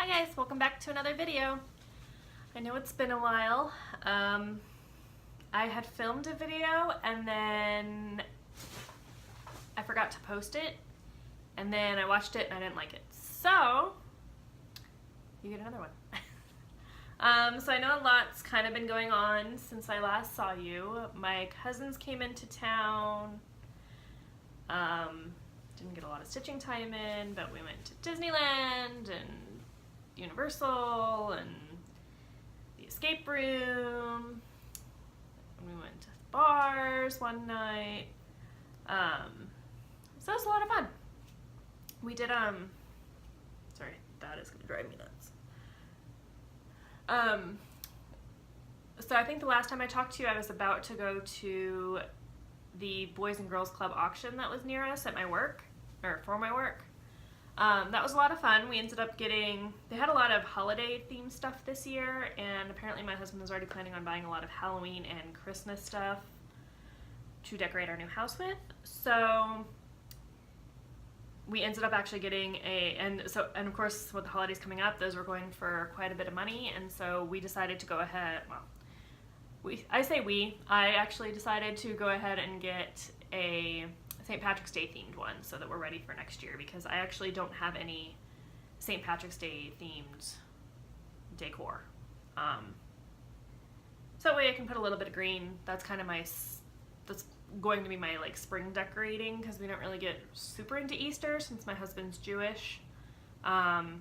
Hi guys, welcome back to another video. I know it's been a while. I had filmed a video and then I forgot to post it, and then I watched it and I didn't like it. So you get another one. So I know a lot's kind of been going on since I last saw you. My cousins came into town. Didn't get a lot of stitching time in, but we went to Disneyland and Universal and the escape room. We went to bars one night. So it was a lot of fun. We did, sorry, that is gonna drive me nuts. So I think the last time I talked to you, I was about to go to the Boys and Girls Club auction that was near us at my work, or for my work. That was a lot of fun. We ended up getting, they had a lot of holiday themed stuff this year, and apparently my husband was already planning on buying a lot of Halloween and Christmas stuff to decorate our new house with. So we ended up actually getting and of course with the holidays coming up, those were going for quite a bit of money, and so we decided to go ahead, I actually decided to go ahead and get a St. Patrick's Day themed one so that we're ready for next year, because I actually don't have any St. Patrick's Day themed decor. So that way I can put a little bit of green. That's kind of that's going to be my like spring decorating, because we don't really get super into Easter since my husband's Jewish. And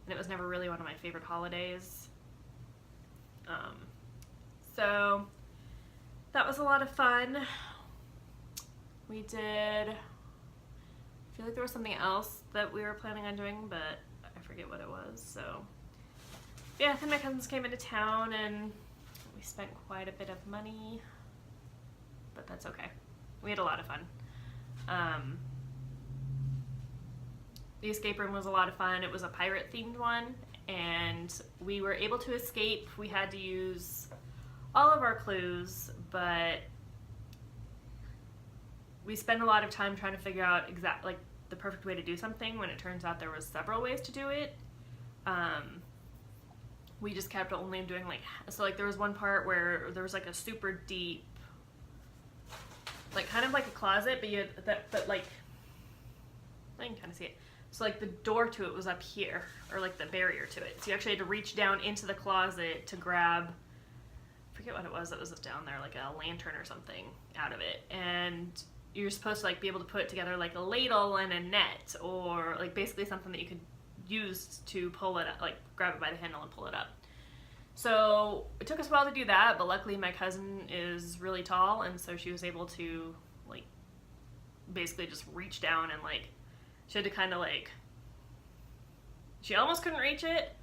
it was never really one of my favorite holidays. So that was a lot of fun. We did, I feel like there was something else that we were planning on doing, but I forget what it was. So yeah, then my cousins came into town and we spent quite a bit of money, but that's okay. We had a lot of fun. The escape room was a lot of fun. It was a pirate themed one, and we were able to escape. We had to use all of our clues, but we spent a lot of time trying to figure out like the perfect way to do something, when it turns out there was several ways to do it. We just kept only doing like there was one part where there was like a super deep, like kind of like a closet, but like I can kind of see it. So like the door to it was up here, or like the barrier to it. So you actually had to reach down into the closet to grab, I forget what it was that was down there, like a lantern or something out of it. And you're supposed to like be able to put together like a ladle and a net, or like basically something that you could use to pull it up, like grab it by the handle and pull it up. So it took us a while to do that, but luckily my cousin is really tall, and so she was able to like basically just reach down, and like she had to kind of like, she almost couldn't reach it,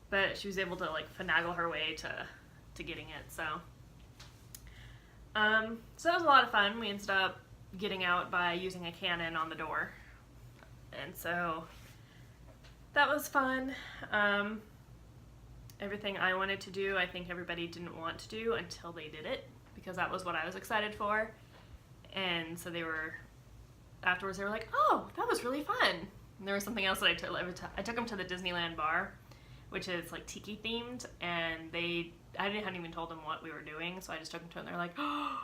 but she was able to like finagle her way to getting it. So so that was a lot of fun. We ended up getting out by using a cannon on the door, and so that was fun. Everything I wanted to do, I think everybody didn't want to do until they did it, because that was what I was excited for. And so afterwards they were like, oh, that was really fun. And there was something else that I took them to the Disneyland bar, which is like tiki themed, and I hadn't even told them what we were doing, so I just took them to it, and they're like, oh,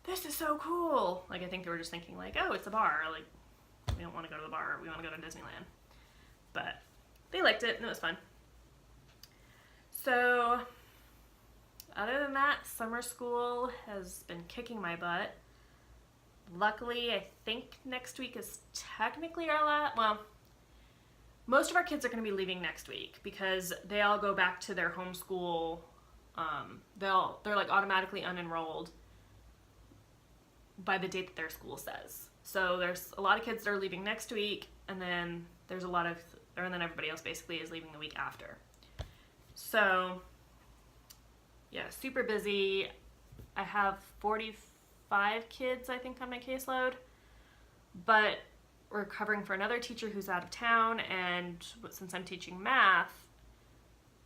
this is so cool. Like I think they were just thinking like, oh, it's a bar, like we don't want to go to the bar, we want to go to Disneyland. But they liked it and it was fun. So other than that, summer school has been kicking my butt. Luckily, I think next week is technically our last, well, most of our kids are going to be leaving next week because they all go back to their homeschool. They're like automatically unenrolled by the date that their school says. So there's a lot of kids that are leaving next week, and then there's and then everybody else basically is leaving the week after. So yeah, super busy. I have 45 kids, I think, on my caseload, but we're covering for another teacher who's out of town, and since I'm teaching math,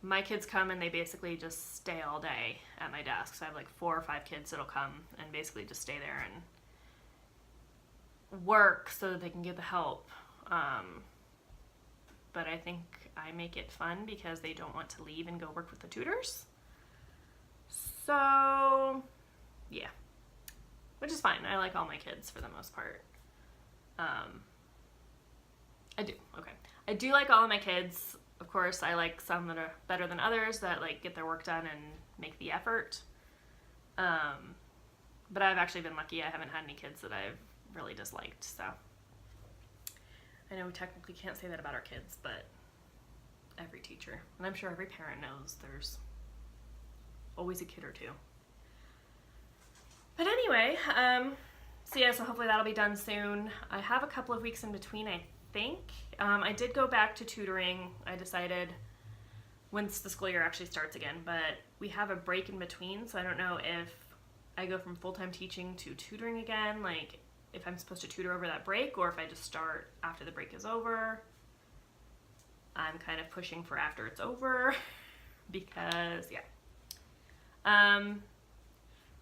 my kids come and they basically just stay all day at my desk. So I have like 4 or 5 kids that'll come and basically just stay there and work so that they can get the help. But I think I make it fun because they don't want to leave and go work with the tutors. So, yeah. Which is fine. I like all my kids for the most part. I do. Okay. I do like all of my kids. Of course, I like some that are better than others that like get their work done and make the effort. But I've actually been lucky. I haven't had any kids that I've really disliked, so. I know we technically can't say that about our kids, but every teacher, and I'm sure every parent knows there's always a kid or two. But anyway, so hopefully that'll be done soon. I have a couple of weeks in between, I think. I did go back to tutoring. I decided once the school year actually starts again, but we have a break in between, so I don't know if I go from full-time teaching to tutoring again, like if I'm supposed to tutor over that break, or if I just start after the break is over. I'm kind of pushing for after it's over because, yeah.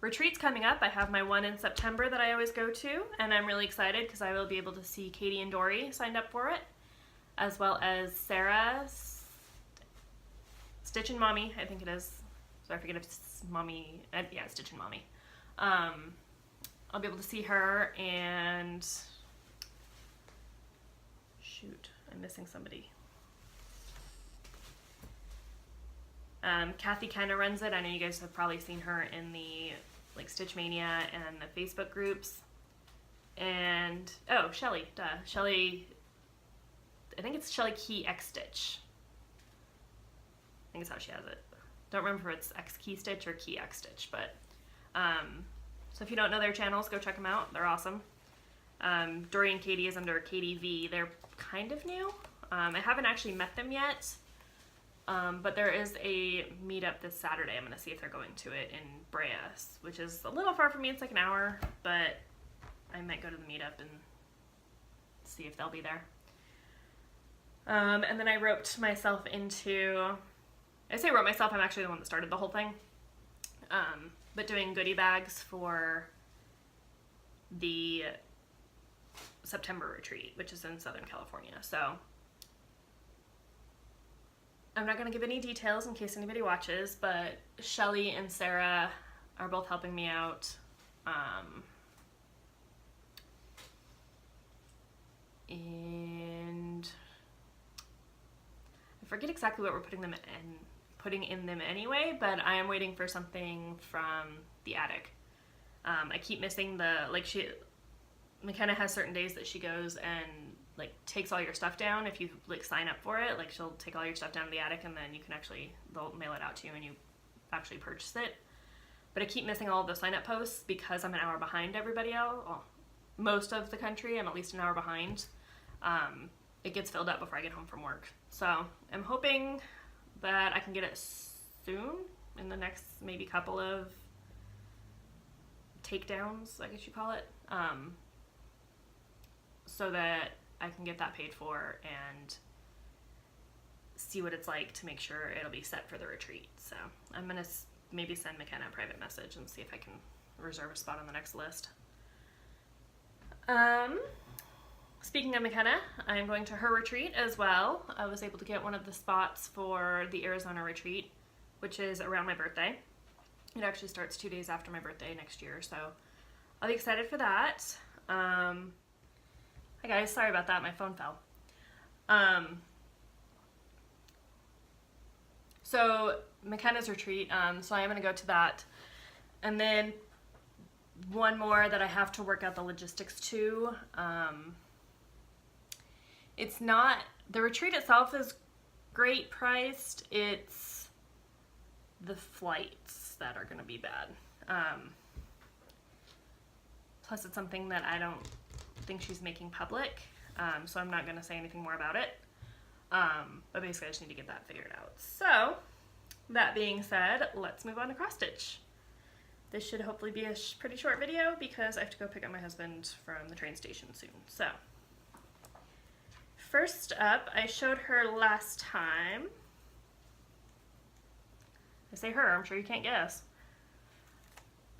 Retreats coming up. I have my one in September that I always go to, and I'm really excited because I will be able to see Katie and Dory signed up for it, as well as Sarah, Stitch and Mommy, I think it is. So I forget if it's Mommy, yeah, Stitch and Mommy. I'll be able to see her, and shoot, I'm missing somebody. Kathy kind of runs it. I know you guys have probably seen her in the like Stitch Mania and the Facebook groups. And oh, Shelly, duh. Shelly, I think it's Shelly Key X Stitch. I think it's how she has it. Don't remember if it's X Key Stitch or Key X Stitch, but so if you don't know their channels, go check them out. They're awesome. Dory and Katie is under Katie V. They're kind of new. I haven't actually met them yet. But there is a meetup this Saturday. I'm going to see if they're going to it in Brea, which is a little far from me. It's like an hour, but I might go to the meetup and see if they'll be there. And then I roped myself into, I say roped myself, I'm actually the one that started the whole thing. But doing goodie bags for the September retreat, which is in Southern California. So I'm not going to give any details in case anybody watches, but Shelly and Sarah are both helping me out. And I forget exactly what we're putting in them anyway, but I am waiting for something from the attic. I keep missing McKenna has certain days that she goes and like takes all your stuff down. If you like sign up for it, like she'll take all your stuff down to the attic, and then you can they'll mail it out to you and you actually purchase it. But I keep missing all of the sign up posts because I'm an hour behind everybody else. Well, most of the country, I'm at least an hour behind. It gets filled up before I get home from work. So I'm hoping that I can get it soon, in the next maybe couple of takedowns, I guess you call it, so that I can get that paid for and see what it's like to make sure it'll be set for the retreat. So I'm going to maybe send McKenna a private message and see if I can reserve a spot on the next list. Speaking of McKenna, I'm going to her retreat as well. I was able to get one of the spots for the Arizona retreat, which is around my birthday. It actually starts 2 days after my birthday next year, so I'll be excited for that. Hi guys, sorry about that, my phone fell. So McKenna's retreat, so I am going to go to that. And then one more that I have to work out the logistics to. It's not, the retreat itself is great priced, it's the flights that are going to be bad. Plus it's something that I don't think she's making public, so I'm not going to say anything more about it. But basically I just need to get that figured out. So, that being said, let's move on to cross stitch. This should hopefully be a pretty short video because I have to go pick up my husband from the train station soon. So, first up, I showed her last time. I say her, I'm sure you can't guess.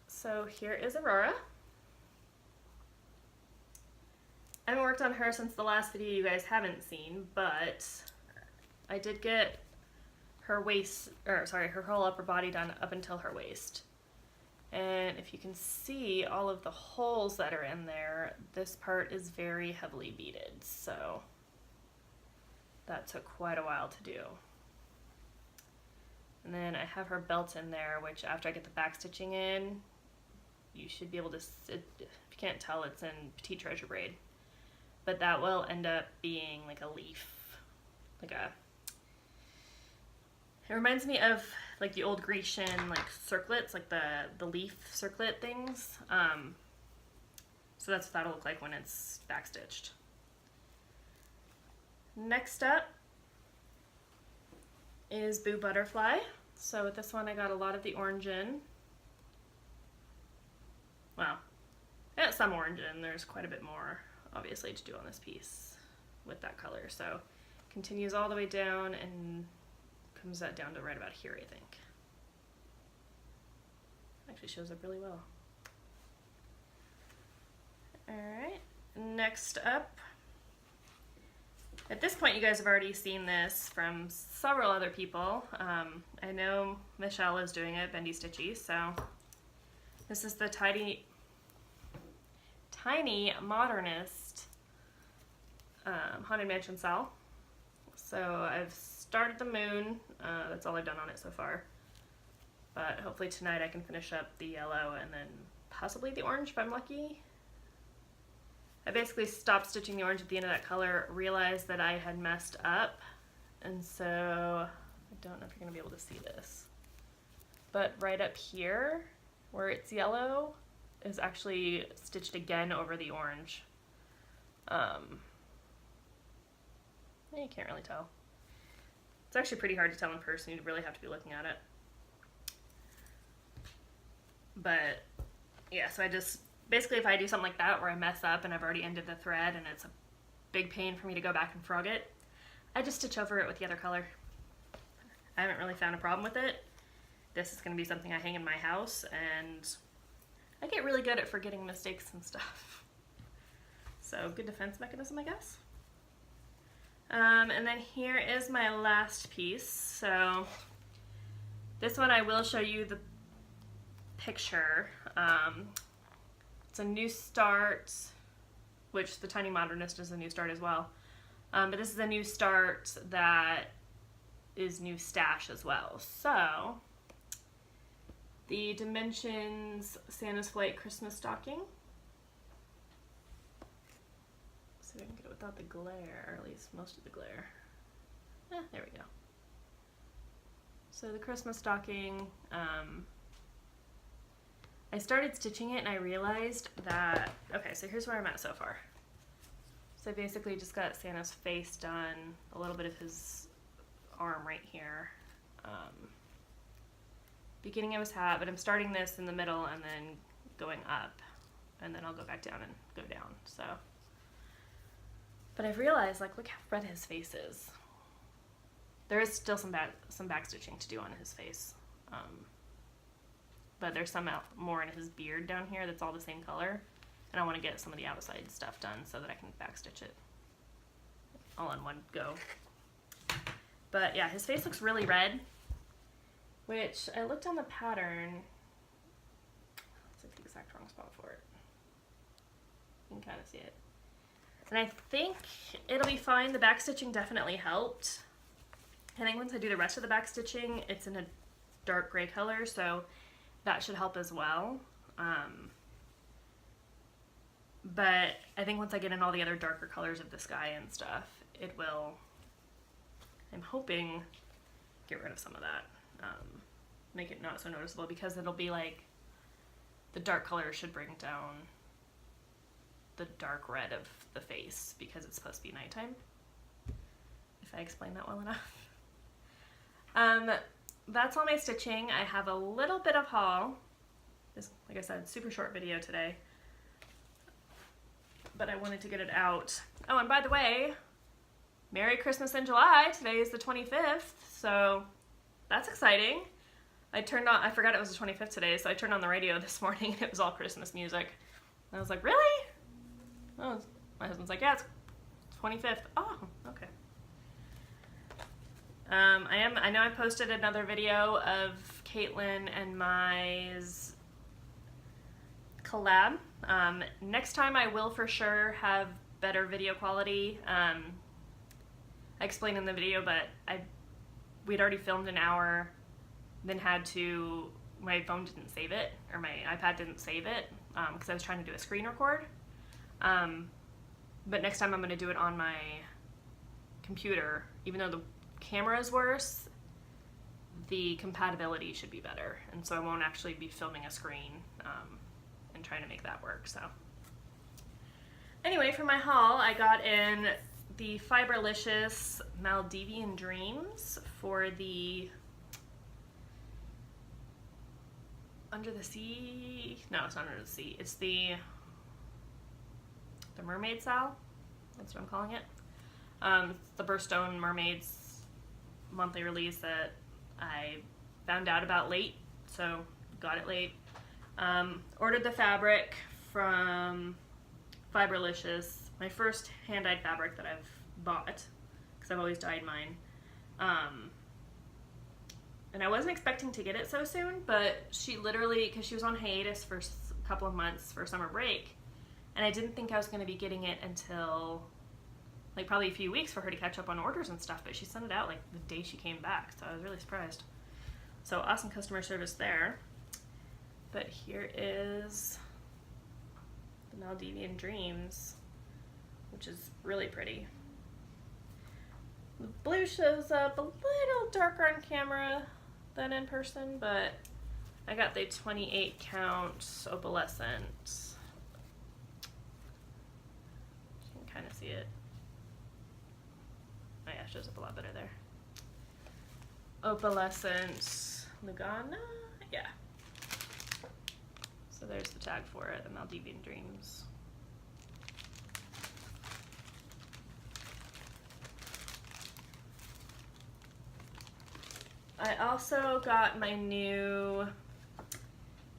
So here is Aurora. I haven't worked on her since the last video you guys haven't seen, but I did get her waist, or sorry, her whole upper body done up until her waist. And if you can see all of the holes that are in there, this part is very heavily beaded, so that took quite a while to do. And then I have her belt in there, which after I get the back stitching in, you should be able to, if you can't tell, it's in Petite Treasure braid. But that will end up being like a leaf, like a, it reminds me of like the old Grecian like circlets, like the leaf circlet things. So that's what that'll look like when it's backstitched. Next up is Boo Butterfly. So with this one I got a lot of the orange in. Well, I got some orange in. There's quite a bit more obviously to do on this piece with that color. So continues all the way down and comes that down to right about here, I think. Actually shows up really well. Alright, next up. At this point you guys have already seen this from several other people. I know Michelle is doing it, Bendy Stitchy, so this is the Tiny Modernist Haunted Mansion cell. So I've started the moon, that's all I've done on it so far. But hopefully tonight I can finish up the yellow and then possibly the orange if I'm lucky. I basically stopped stitching the orange at the end of that color, realized that I had messed up, and so I don't know if you're going to be able to see this. But right up here, where it's yellow, is actually stitched again over the orange. You can't really tell. It's actually pretty hard to tell in person, you'd really have to be looking at it. But yeah, so I just, basically if I do something like that where I mess up and I've already ended the thread and it's a big pain for me to go back and frog it, I just stitch over it with the other color. I haven't really found a problem with it. This is going to be something I hang in my house, and I get really good at forgetting mistakes and stuff. So good defense mechanism, I guess. And then here is my last piece. So this one I will show you the picture. It's a new start, which the Tiny Modernist is a new start as well. But this is a new start that is new stash as well. So the Dimensions Santa's Flight Christmas Stocking. See if I can get it without the glare, or at least most of the glare. There we go. So the Christmas stocking, I started stitching it and I realized that, okay, so here's where I'm at so far. So I basically just got Santa's face done, a little bit of his arm right here, beginning of his hat, but I'm starting this in the middle and then going up, and then I'll go back down and go down, so. But I've realized, like, look how red his face is. There is still some back stitching to do on his face. But there's some more in his beard down here that's all the same color. And I want to get some of the outside stuff done so that I can back stitch it all in one go. But yeah, his face looks really red, which I looked on the pattern. Let's look at the exact wrong spot for it. You can kind of see it. And I think it'll be fine. The back stitching definitely helped. I think once I do the rest of the back stitching, it's in a dark gray color, so that should help as well. But I think once I get in all the other darker colors of the sky and stuff, it will, I'm hoping, get rid of some of that. Make it not so noticeable, because it'll be like, the dark color should bring down the dark red of the face, because it's supposed to be nighttime. If I explain that well enough. That's all my stitching. I have a little bit of haul. This, like I said, super short video today, but I wanted to get it out. Oh, and by the way, Merry Christmas in July. Today is the 25th, so that's exciting. I forgot it was the 25th today, so I turned on the radio this morning and it was all Christmas music. And I was like, really? Oh, my husband's like, yeah, it's 25th. Oh, okay. I know I posted another video of Caitlin and my collab. Next time I will for sure have better video quality. I explained in the video, but we'd already filmed an hour, then my phone didn't save it, or my iPad didn't save it, because I was trying to do a screen record. But next time I'm going to do it on my computer. Even though the camera is worse, the compatibility should be better, and so I won't actually be filming a screen and trying to make that work. So anyway, for my haul, I got in the Fiberlicious Maldivian Dreams for the Under the Sea. No, it's not Under the Sea. It's the Mermaid Sal. That's what I'm calling it. It's the Burstone Mermaids monthly release that I found out about late, so got it late. Ordered the fabric from Fiberlicious, my first hand-dyed fabric that I've bought, because I've always dyed mine. And I wasn't expecting to get it so soon, but she literally, because she was on hiatus for a couple of months for summer break, and I didn't think I was going to be getting it until like probably a few weeks for her to catch up on orders and stuff, but she sent it out like the day she came back, so I was really surprised. So awesome customer service there. But here is the Maldivian Dreams, which is really pretty. The blue shows up a little darker on camera than in person, but I got the 28 count opalescent. You can kind of see it. Oh yeah, it shows up a lot better there. Opalescent Lugana? Yeah. So there's the tag for it, the Maldivian Dreams. I also got my new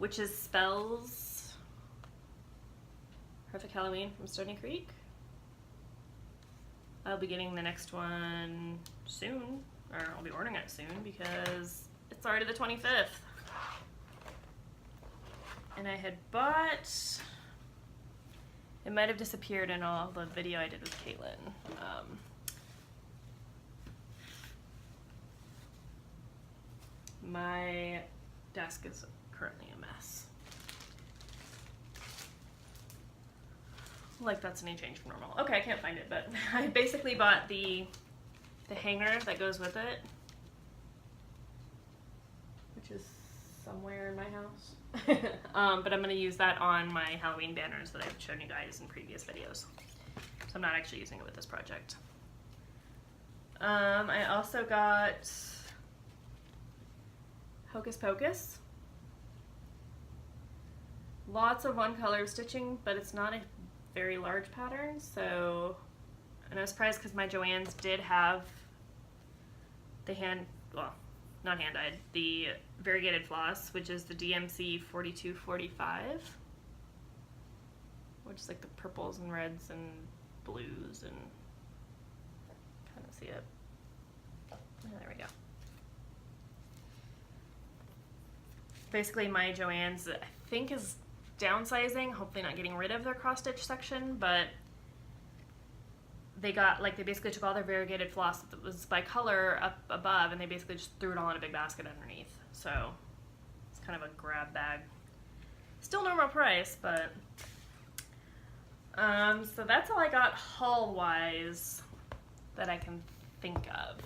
Witch's Spells Perfect Halloween from Stony Creek. I'll be getting the next one soon, or I'll be ordering it soon because it's already the 25th. And I had bought, it might have disappeared in all the video I did with Caitlin. My desk is currently a mess. Like that's any change from normal. Okay, I can't find it, but I basically bought the hanger that goes with it, which is somewhere in my house. But I'm going to use that on my Halloween banners that I've shown you guys in previous videos. So I'm not actually using it with this project. I also got Hocus Pocus. Lots of one color stitching, but it's not a very large pattern, so, and I was surprised because my Joann's did have the not hand-dyed, the variegated floss, which is the DMC 4245, which is like the purples and reds and blues, and kind of see it. Oh, there we go. Basically my Joann's, I think, is downsizing, hopefully not getting rid of their cross stitch section, but they basically took all their variegated floss that was by color up above, and they basically just threw it all in a big basket underneath. So it's kind of a grab bag. Still normal price, but so that's all I got haul wise that I can think of.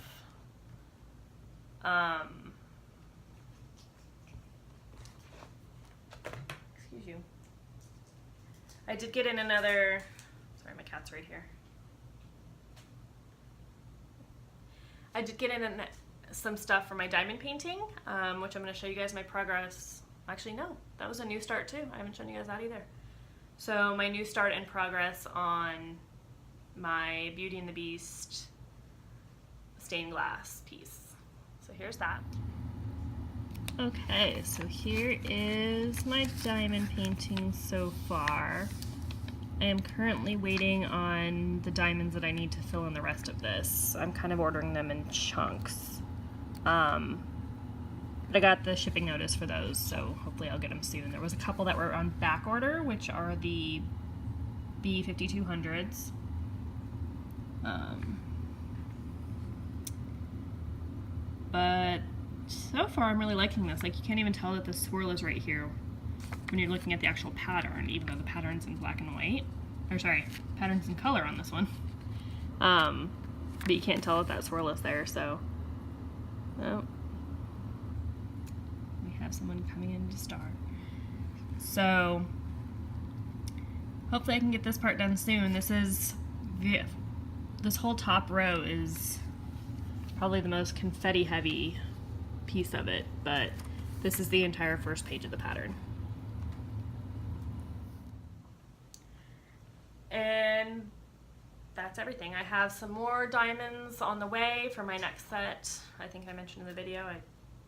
Excuse you. I did get in another, sorry, my cat's right here. I did get in some stuff for my diamond painting, which I'm going to show you guys my progress. Actually, no, that was a new start too. I haven't shown you guys that either. So my new start and progress on my Beauty and the Beast stained glass piece. So here's that. Okay, so here is my diamond painting so far. I am currently waiting on the diamonds that I need to fill in the rest of this. I'm kind of ordering them in chunks. But I got the shipping notice for those, so hopefully I'll get them soon. There was a couple that were on back order, which are the B5200s. But so far I'm really liking this. Like, you can't even tell that the swirl is right here when you're looking at the actual pattern, even though the pattern's in black and white. Or sorry, pattern's in color on this one. But you can't tell that swirl is there, so. Oh. We have someone coming in to start. So, hopefully I can get this part done soon. This whole top row is probably the most confetti heavy piece of it, but this is the entire first page of the pattern. And that's everything. I have some more diamonds on the way for my next set. I think I mentioned in the video,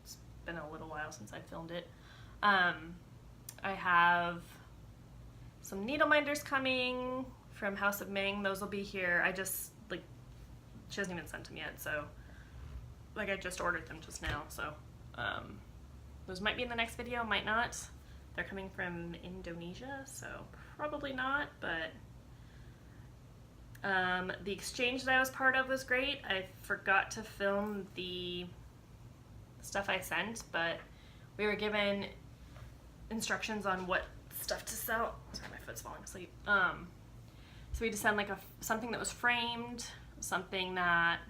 it's been a little while since I filmed it. I have some needle minders coming from House of Ming. Those will be here. She hasn't even sent them yet, so I just ordered them just now, so those might be in the next video, might not. They're coming from Indonesia, so probably not, but the exchange that I was part of was great. I forgot to film the stuff I sent, but we were given instructions on what stuff to sell. Sorry, my foot's falling asleep. So we had to send something that was framed, something that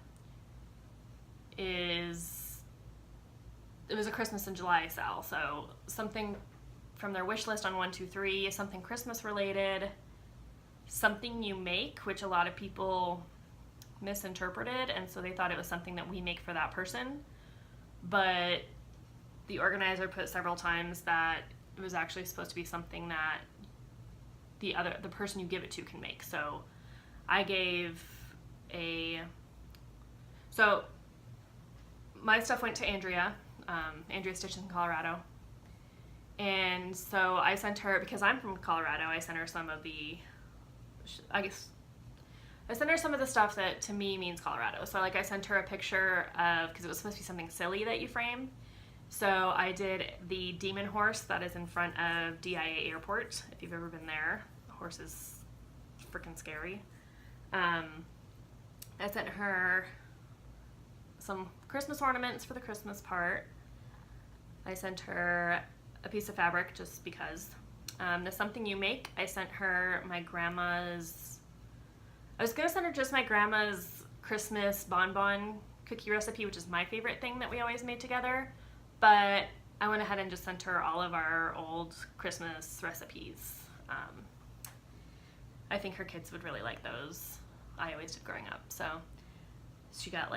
it was a Christmas in July sale, so something from their wish list on 123, something Christmas related, something you make, which a lot of people misinterpreted, and so they thought it was something that we make for that person, but the organizer put several times that it was actually supposed to be something that the person you give it to can make. So I gave so my stuff went to Andrea. Andrea Stitches in Colorado. And so I sent her, because I'm from Colorado, I sent her some of the stuff that to me means Colorado. So I sent her a picture of, because it was supposed to be something silly that you frame. So I did the demon horse that is in front of DIA Airport. If you've ever been there, the horse is freaking scary. I sent her some Christmas ornaments for the Christmas part. I sent her a piece of fabric just because. The Something You Make, I sent her my grandma's, I was going to send her just my grandma's Christmas bonbon cookie recipe, which is my favorite thing that we always made together, but I went ahead and just sent her all of our old Christmas recipes. I think her kids would really like those. I always did growing up, so she got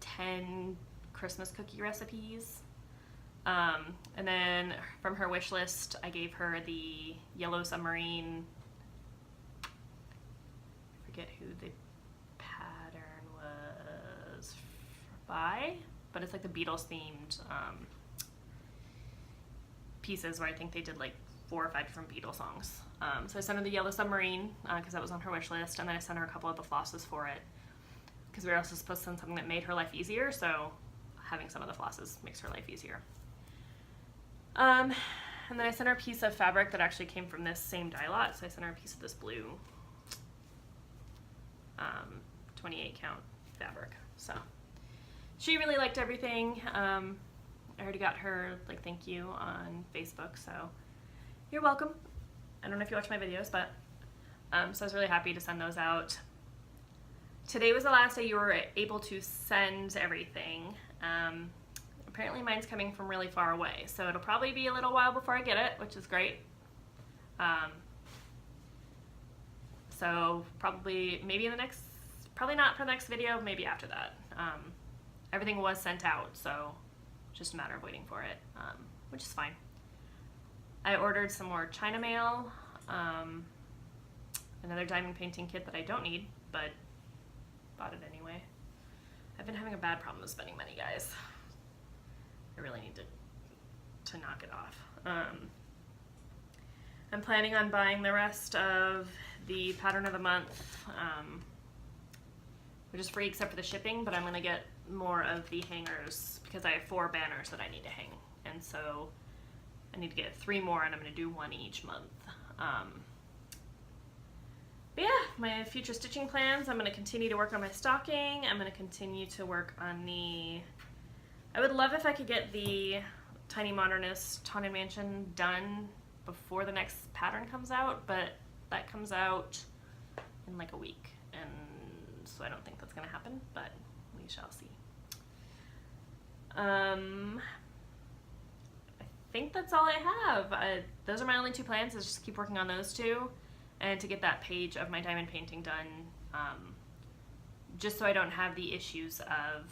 10 Christmas cookie recipes. And then from her wish list, I gave her the Yellow Submarine. I forget who the pattern was by, but it's the Beatles themed pieces where I think they did 4 or 5 different Beatles songs. So I sent her the Yellow Submarine because that was on her wish list, and then I sent her a couple of the flosses for it because we were also supposed to send something that made her life easier, so having some of the flosses makes her life easier. And then I sent her a piece of fabric that actually came from this same dye lot, so I sent her a piece of this blue 28 count fabric. So she really liked everything. I already got her thank you on Facebook, so you're welcome. I don't know if you watch my videos, but so I was really happy to send those out. Today was the last day you were able to send everything. Apparently mine's coming from really far away, so it'll probably be a little while before I get it, which is great. So probably probably not for the next video, maybe after that. Everything was sent out, so just a matter of waiting for it, which is fine. I ordered some more China mail, another diamond painting kit that I don't need, but bought it anyway. I've been having a bad problem with spending money, guys. I really need to knock it off. I'm planning on buying the rest of the pattern of the month, which is free except for the shipping, but I'm going to get more of the hangers because I have 4 banners that I need to hang, and so I need to get 3 more, and I'm going to do 1 each month. But yeah, my future stitching plans, I'm going to continue to work on my stocking. I'm going to continue to work on I would love if I could get the Tiny Modernist Haunted Mansion done before the next pattern comes out, but that comes out in like a week, and so I don't think that's going to happen, but we shall see. I think that's all I have. Those are my only 2 plans, is just keep working on those 2 and to get that page of my diamond painting done, just so I don't have the issues of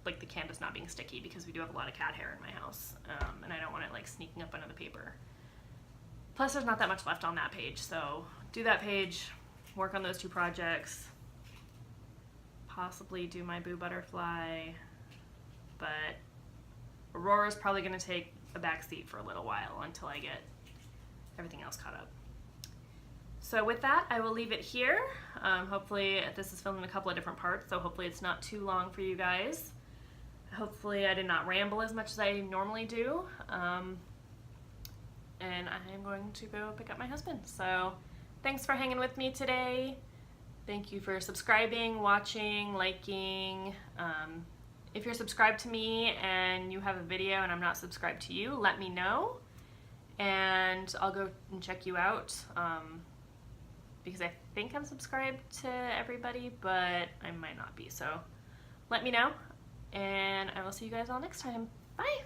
like the canvas not being sticky, because we do have a lot of cat hair in my house, and I don't want it like sneaking up under the paper. Plus there's not that much left on that page, so do that page, work on those 2 projects, possibly do my Boo Butterfly, but Aurora's probably going to take a back seat for a little while until I get everything else caught up. So with that, I will leave it here. Hopefully, this is filmed in a couple of different parts, so hopefully it's not too long for you guys. Hopefully I did not ramble as much as I normally do. And I am going to go pick up my husband. So thanks for hanging with me today. Thank you for subscribing, watching, liking. If you're subscribed to me and you have a video and I'm not subscribed to you, let me know, and I'll go and check you out, because I think I'm subscribed to everybody, but I might not be, so let me know, and I will see you guys all next time. Bye!